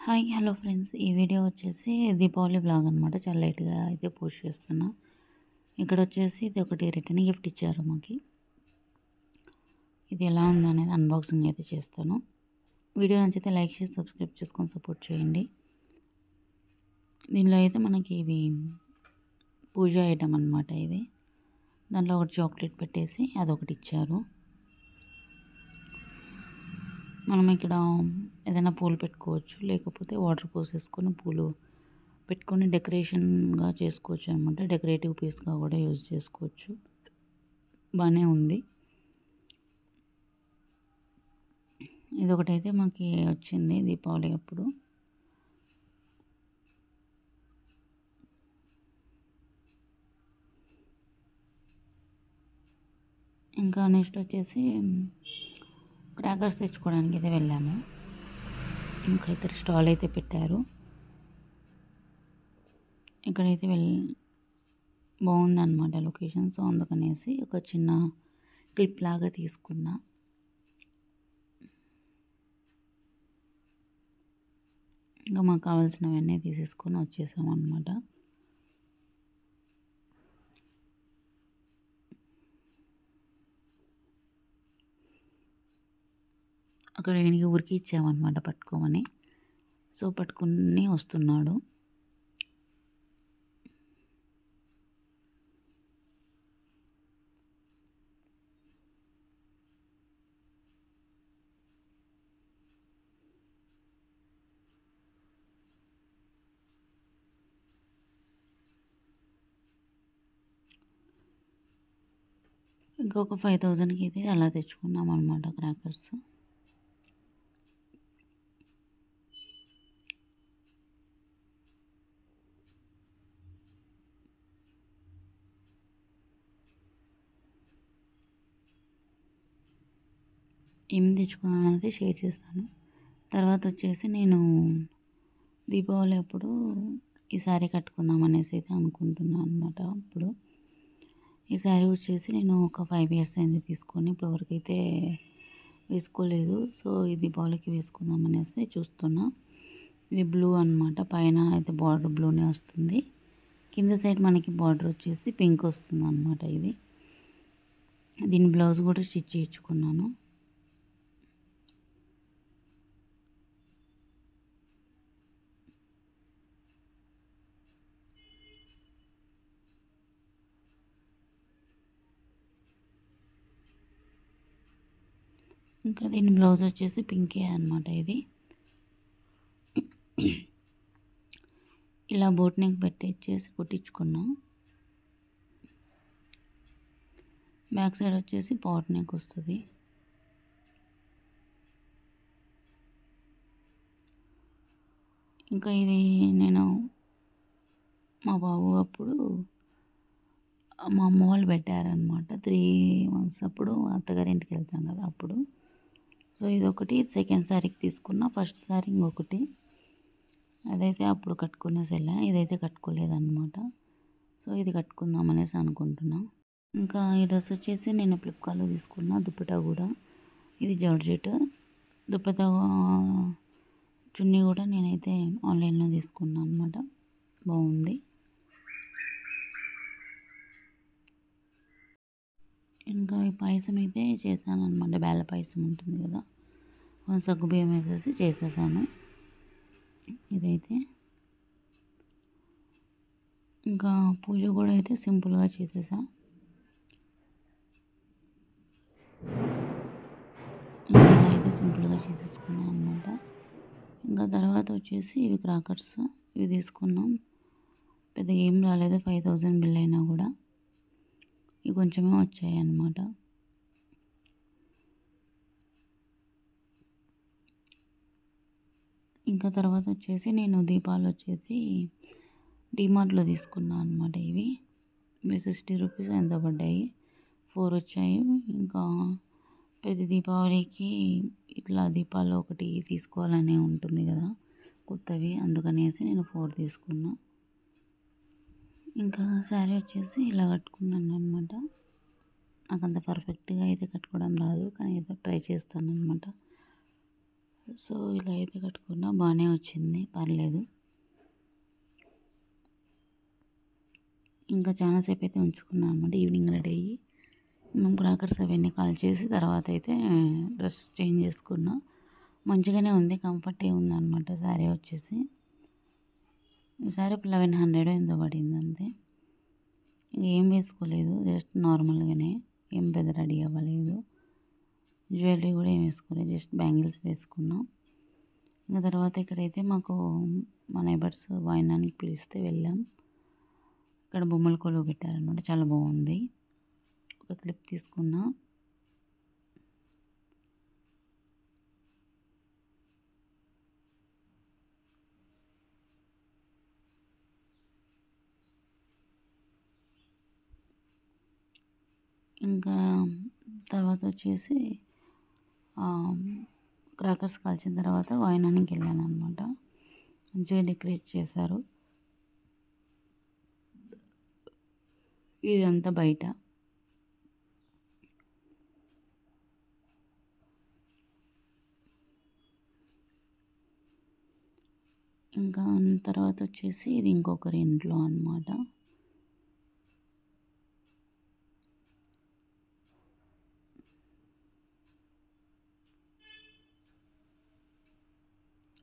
Hi hello friends, ఈ video వచ్చేసి Deepavali blog అనమాట. చాలా లైట్గా అయితే పోస్ట్ చేస్తున్నా. ఇక్కడ వచ్చేసి ఇది ఒకటి రిటర్న్ గిఫ్ట్ ఇచ్చారు మాకు. ఇది ఎలా ఉందనేది అన్బాక్సింగ్ అయితే చేస్తాను. వీడియో నచ్చితే లైక్ చేసి సబ్స్క్రైబ్ చేసుకొని సపోర్ట్ చేయండి. దీనిలో అయితే మనకి ఇవి పూజ ఐటమ్ అనమాట. ఇది దాంట్లో ఒకటి చాక్లెట్ పెట్టేసి అదొకటి ఇచ్చారు. మనం ఇక్కడ ఏదైనా పూలు పెట్టుకోవచ్చు, లేకపోతే వాటర్ పోసేసుకొని పూలు పెట్టుకొని డెకరేషన్గా చేసుకోవచ్చు అనమాట. డెకరేటివ్ పీస్గా కూడా యూజ్ చేసుకోవచ్చు. బాగానే ఉంది. ఇదొకటైతే మాకు వచ్చింది దీపావళి అప్పుడు. ఇంకా నెక్స్ట్ వచ్చేసి క్రాకర్స్ తెచ్చుకోవడానికి అయితే వెళ్ళాము. ఇంకా ఇక్కడ స్టాల్ అయితే పెట్టారు. ఇక్కడైతే బాగుందన్నమాట లొకేషన్. సో అందుకనేసి ఒక చిన్న క్లిప్ లాగా తీసుకున్నా. ఇంకా మాకు కావాల్సినవన్నీ తీసేసుకొని వచ్చేసాం అన్నమాట. అక్కడ వెనక ఊరికి ఇచ్చామన్నమాట పట్టుకోమని. సో పట్టుకుని వస్తున్నాడు. ఇంకొక 5000కి అయితే అలా తెచ్చుకున్నాం అనమాట క్రాకర్స్. ఏం తెచ్చుకున్నాను అనేది షేర్ చేస్తాను. తర్వాత వచ్చేసి నేను దీపావళి అప్పుడు ఈ శారీ కట్టుకుందాం అనేసి అయితే అనుకుంటున్నాను అనమాట. అప్పుడు ఈ శారీ వచ్చేసి నేను ఒక 5 years అయింది తీసుకొని, ఇప్పటివరకు అయితే వేసుకోలేదు. సో ఈ దీపావళికి వేసుకుందాం అనేసి చూస్తున్నా. ఇది బ్లూ అనమాట. పైన అయితే బార్డర్ బ్లూనే వస్తుంది. కింద సైడ్ మనకి బార్డర్ వచ్చేసి పింక్ వస్తుంది అనమాట. ఇది దీని బ్లౌజ్ కూడా స్టిచ్ చేయించుకున్నాను. ఇంకా దీని బ్లౌజ్ వచ్చేసి పింకే అనమాట. ఇది ఇలా బోట్ నెక్ పెట్టేసి కుట్టించుకున్నా. బ్యాక్ సైడ్ వచ్చేసి పాట్ నెక్ వస్తుంది. ఇంకా ఇది నేను మా బాబు అప్పుడు మా అమ్మ వాళ్ళు పెట్టారనమాట. 3 months అప్పుడు అత్తగారింటికి వెళ్తాం కదా అప్పుడు. సో ఇదొకటి సెకండ్ శారీకి తీసుకున్నా. ఫస్ట్ శారీ ఇంకొకటి, అదైతే అప్పుడు కట్టుకునేసి వెళ్ళా. ఇదైతే కట్టుకోలేదన్నమాట. సో ఇది కట్టుకుందాం అనేసి అనుకుంటున్నా. ఇంకా ఈ డ్రెస్ వచ్చేసి నేను ఫ్లిప్కార్ట్లో తీసుకున్నా. దుప్పటా కూడా ఇది జార్జెట్. దుప్పటా చున్నీ కూడా నేనైతే ఆన్లైన్లో తీసుకున్నాను అనమాట. బాగుంది. ఇంకా ఈ పాయసం అయితే చేశాను అనమాట. బేళ్ళ పాయసం ఉంటుంది కదా, సగ్గుబియ్యం వేసేసి చేసేసాను. ఇదైతే ఇంకా పూజ కూడా అయితే సింపుల్గా చేసేసా. ఇంకా అయితే సింపుల్గా చేసేసుకున్నాను అనమాట. ఇంకా తర్వాత వచ్చేసి ఇవి క్రాకర్స్, ఇవి తీసుకున్నాం. పెద్దగా ఏం రాలేదు, 5000 బిల్ అయినా కూడా ఇవి కొంచెమే వచ్చాయి అన్నమాట. ఇంకా తర్వాత వచ్చేసి నేను దీపాలు వచ్చేసి డిమార్ట్లో తీసుకున్నాను అనమాట. ఇవి 60 రూపీస్ ఎంత పడ్డాయి. 4 వచ్చాయి. ఇంకా ప్రతి దీపావళికి ఇట్లా దీపాలు ఒకటి తీసుకోవాలనే ఉంటుంది కదా కొత్తవి, అందుకనేసి నేను 4 తీసుకున్నా. ఇంకా శారీ వచ్చేసి ఇలా కట్టుకున్నాను అనమాట. నాకు అంత పర్ఫెక్ట్గా అయితే కట్టుకోవడం రాదు, కానీ ఏదో ట్రై చేస్తాను అనమాట. సో ఇలా అయితే కట్టుకున్నా బాగానే వచ్చింది, పర్లేదు. ఇంకా చాలాసేపు అయితే ఉంచుకున్నాను అనమాట. ఈవినింగ్ రెడీ అయ్యి మేము క్రాకర్స్ అవన్నీ కాల్ చేసి తర్వాత అయితే డ్రెస్ చేంజ్ చేసుకున్నా. మంచిగానే ఉంది, కంఫర్ట్గా ఉంది అనమాట. శారీ వచ్చేసి ఈ శారీ 1100 ఎంతో పడింది అంతే. ఏం వేసుకోలేదు, జస్ట్ నార్మల్గానే, ఏం పెద్ద రెడీ అవ్వలేదు. జ్యువెలరీ కూడా ఏం వేసుకోలేదు, జస్ట్ బ్యాంగిల్స్ వేసుకున్నాం. ఇంకా తర్వాత ఇక్కడైతే మాకు మా నైబర్స్ వాయినానికి పిలిస్తే వెళ్ళాం. ఇక్కడ బొమ్మల కొలువు పెట్టారనమాట, చాలా బాగుంది. ఒక క్లిప్ తీసుకున్నా. ఇంకా తర్వాత వచ్చేసి క్రాకర్స్ కాల్చిన తర్వాత వాయినానికి వెళ్ళాను అనమాట. మంచిగా డెకరేట్ చేశారు. ఇదంతా బయట. ఇంకా తర్వాత వచ్చేసి ఇది ఇంకొకరి ఇంట్లో అనమాట.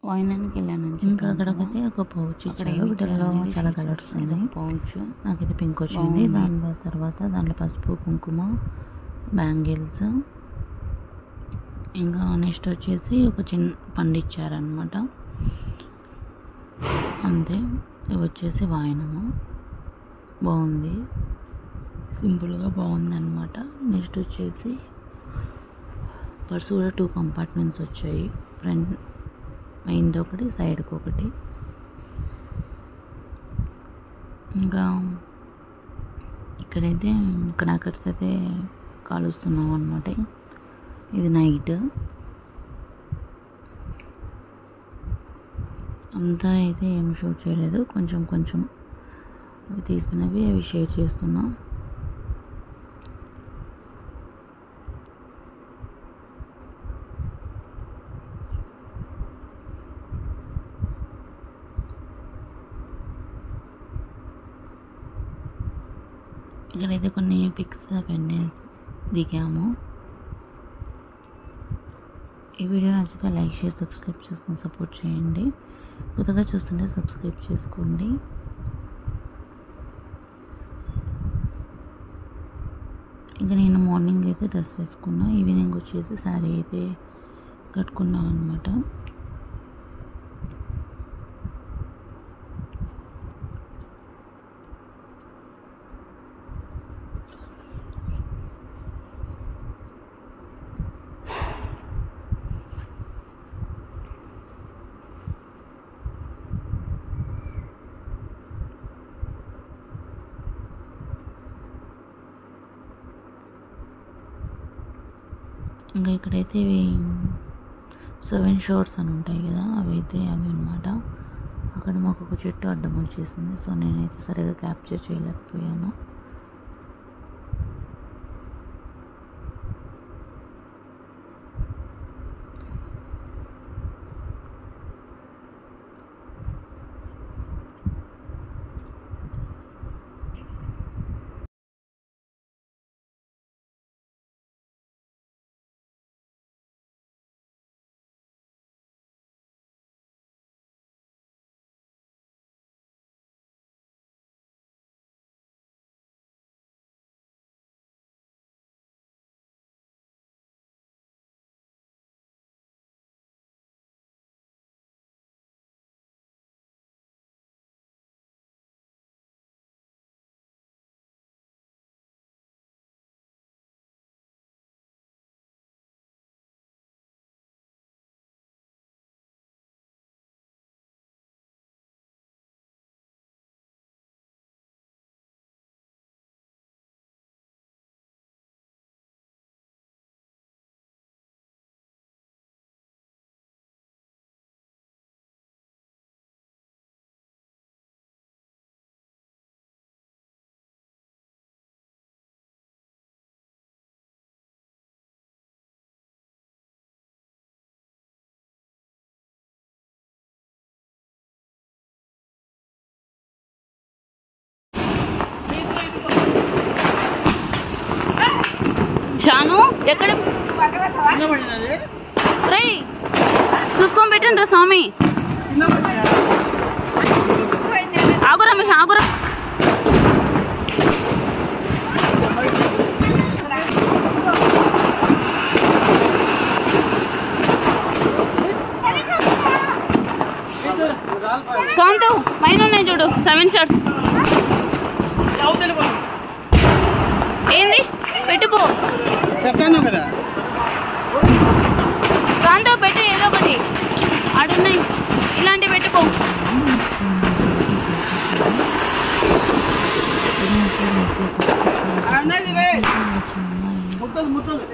వాయినానికి వెళ్ళాను. ఇంకా అక్కడికైతే ఒక పౌచ్ ఇచ్చారు. వీటిలో చాలా కలర్స్ ఉన్నాయి. పౌచ్ నాకైతే పింక్ వచ్చింది. దాని తర్వాత దాంట్లో పసుపు, కుంకుమ, బ్యాంగిల్స్, ఇంకా నెక్స్ట్ వచ్చేసి ఒక చిన్న పండు ఇచ్చారనమాట. అంతే. ఇవి వచ్చేసి వాయినము, బాగుంది, సింపుల్గా బాగుందన్నమాట. నెక్స్ట్ వచ్చేసి పర్సు కూడా 2 కంపార్ట్మెంట్స్ వచ్చాయి. ఫ్రంట్ మెయిన్ది ఒకటి, సైడ్కి ఒకటి. ఇంకా ఇక్కడైతే క్రాకర్స్ అయితే కాలుస్తున్నాం అనమాట. ఇది నైట్. అంతా అయితే ఏం షూట్ చేయలేదు, కొంచెం కొంచెం అవి తీస్తున్నవి అవి షేర్ చేస్తున్నా. ఇక్కడైతే కొన్ని పిక్స్ అవన్నీ దిగాము. ఈ వీడియో నచ్చితే లైక్ షేర్ సబ్స్క్రైబ్ చేసుకొని సపోర్ట్ చేయండి. కొత్తగా చూస్తుంటే సబ్స్క్రైబ్ చేసుకోండి. ఇంకా నేను మార్నింగ్ అయితే డ్రెస్ వేసుకున్నా, ఈవినింగ్ వచ్చేసి శారీ అయితే కట్టుకున్నాను అనమాట. ఇంకా ఇక్కడైతే ఇవి 7 షోర్స్ అని ఉంటాయి కదా, అవి అనమాట. అక్కడ మాకు ఒక చెట్టు అడ్డం వచ్చేసింది. సో నేనైతే సరిగా క్యాప్చర్ చేయలేకపోయాను. ఎక్కడ రే చూసుకొని పెట్టండి రా స్వామి. ఆగురా మీ ఆగురా. కాంతు పైన ఉన్నాయి చూడు 7 షర్ట్స్. ఏంది పెట్టుకో కాంతో పెట్టు ఏదో ఒకటి ఆడున్నాయి ఇలాంటివి పెట్టుకో. ముట్టదు